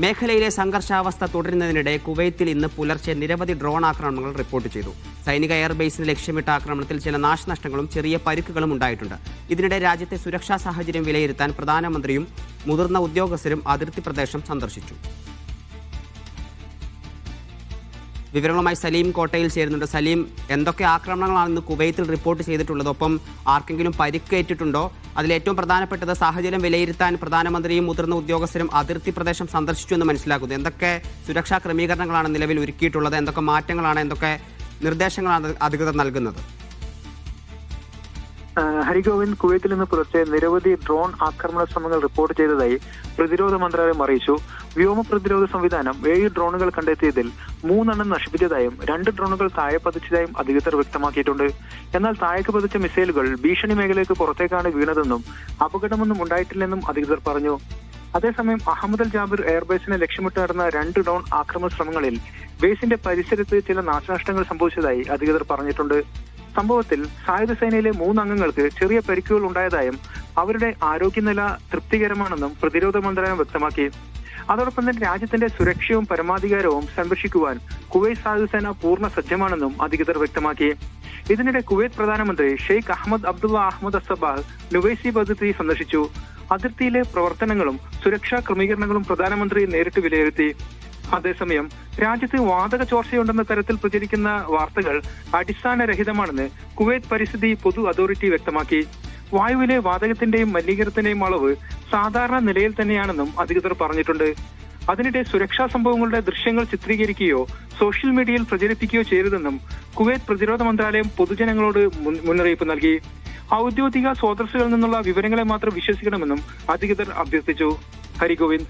മേഖലയിലെ സംഘർഷാവസ്ഥ തുടരുന്നതിനിടെ കുവൈത്തിൽ ഇന്ന് പുലർച്ചെ നിരവധി ഡ്രോൺ ആക്രമണങ്ങൾ റിപ്പോർട്ട് ചെയ്തു. സൈനിക എയർബേസിന് ലക്ഷ്യമിട്ട ആക്രമണത്തിൽ ചില നാശനഷ്ടങ്ങളും ചെറിയ പരിക്കുകളും ഉണ്ടായിട്ടുണ്ട്. ഇതിനിടെ രാജ്യത്തെ സുരക്ഷാ സാഹചര്യം വിലയിരുത്താൻ പ്രധാനമന്ത്രിയും മുതിർന്ന ഉദ്യോഗസ്ഥരും അതിർത്തി പ്രദേശം സന്ദർശിച്ചു. വിവരങ്ങളുമായി സലീം കോട്ടയിൽ ചേരുന്നുണ്ട്. സലീം, എന്തൊക്കെ ആക്രമണങ്ങളാണ് ഇന്ന് കുവൈത്തിൽ റിപ്പോർട്ട് ചെയ്തിട്ടുള്ളത്? ഒപ്പം ആർക്കെങ്കിലും പരിക്കേറ്റിട്ടുണ്ടോ? അതിലേറ്റവും പ്രധാനപ്പെട്ടത് സാഹചര്യം വിലയിരുത്താൻ പ്രധാനമന്ത്രിയും മുതിർന്ന ഉദ്യോഗസ്ഥരും അതിർത്തി പ്രദേശം സന്ദർശിച്ചു എന്ന് മനസ്സിലാക്കുന്നു. എന്തൊക്കെ സുരക്ഷാ ക്രമീകരണങ്ങളാണ് നിലവിൽ ഒരുക്കിയിട്ടുള്ളത്? എന്തൊക്കെ മാറ്റങ്ങളാണ്, എന്തൊക്കെ നിർദ്ദേശങ്ങളാണ് അധികൃതർ നൽകുന്നത്? ഹരിഗോവിന്ദ്, കുവൈത്തിൽ നിന്ന് പുലർച്ചെ നിരവധി ഡ്രോൺ ആക്രമണ ശ്രമങ്ങൾ റിപ്പോർട്ട് ചെയ്തതായി പ്രതിരോധ മന്ത്രാലയം അറിയിച്ചു. വ്യോമ പ്രതിരോധ സംവിധാനം 7 ഡ്രോണുകൾ കണ്ടെത്തിയതിൽ 3 നശിപ്പിച്ചതായും 2 ഡ്രോണുകൾ താഴെ പതിച്ചതായും അധികൃതർ വ്യക്തമാക്കിയിട്ടുണ്ട്. എന്നാൽ താഴേക്ക് പതിച്ച മിസൈലുകൾ ഭീഷണി മേഖലയ്ക്ക് പുറത്തേക്കാണ് വീണതെന്നും അപകടമൊന്നും ഉണ്ടായിട്ടില്ലെന്നും അധികൃതർ പറഞ്ഞു. അതേസമയം അഹമ്മദ് അൽ ജാബിർ എയർബേസിനെ ലക്ഷ്യമിട്ട് നടന്ന 2 ഡ്രോൺ ആക്രമണ ശ്രമങ്ങളിൽ ബേസിന്റെ പരിസരത്ത് ചില നാശനഷ്ടങ്ങൾ സംഭവിച്ചതായി അധികൃതർ പറഞ്ഞിട്ടുണ്ട്. സംഭവത്തിൽ സായുധ സേനയിലെ 3 അംഗങ്ങൾക്ക് ചെറിയ പരിക്കുകൾ ഉണ്ടായതായും അവരുടെ ആരോഗ്യനില തൃപ്തികരമാണെന്നും പ്രതിരോധ മന്ത്രാലയം വ്യക്തമാക്കി. അതോടൊപ്പം തന്നെ രാജ്യത്തിന്റെ സുരക്ഷയും പരമാധികാരവും സംരക്ഷിക്കുവാൻ കുവൈറ്റ് സായുധ സേന പൂർണ്ണ സജ്ജമാണെന്നും അധികൃതർ വ്യക്തമാക്കി. ഇതിനിടെ കുവൈറ്റ് പ്രധാനമന്ത്രി ഷെയ്ഖ് അഹമ്മദ് അബ്ദുള്ള അഹമ്മദ് അസ്സബാഹ് നുവൈസി അതിർത്തി സന്ദർശിച്ചു. അതിർത്തിയിലെ പ്രവർത്തനങ്ങളും സുരക്ഷാ ക്രമീകരണങ്ങളും പ്രധാനമന്ത്രി നേരിട്ട് വിലയിരുത്തി. അതേസമയം രാജ്യത്ത് വാതക ചോർച്ചയുണ്ടെന്ന തരത്തിൽ പ്രചരിക്കുന്ന വാർത്തകൾ അടിസ്ഥാനരഹിതമാണെന്ന് കുവൈറ്റ് പരിസ്ഥിതി പൊതു അതോറിറ്റി വ്യക്തമാക്കി. വായുവിലെ വാതകത്തിന്റെയും മലിനീകരണത്തിന്റെയും അളവ് സാധാരണ നിലയിൽ തന്നെയാണെന്നും അധികൃതർ പറഞ്ഞിട്ടുണ്ട്. അതിനിടെ സുരക്ഷാ സംഭവങ്ങളുടെ ദൃശ്യങ്ങൾ ചിത്രീകരിക്കുകയോ സോഷ്യൽ മീഡിയയിൽ പ്രചരിപ്പിക്കുകയോ ചെയ്യരുതെന്നും കുവൈറ്റ് പ്രതിരോധ മന്ത്രാലയം പൊതുജനങ്ങളോട് മുന്നറിയിപ്പ് നൽകി. ഔദ്യോഗിക സ്രോതസ്സുകളിൽ നിന്നുള്ള വിവരങ്ങളെ മാത്രം വിശ്വസിക്കണമെന്നും അധികൃതർ അഭ്യർത്ഥിച്ചു. ഹരിഗോവിന്ദ്.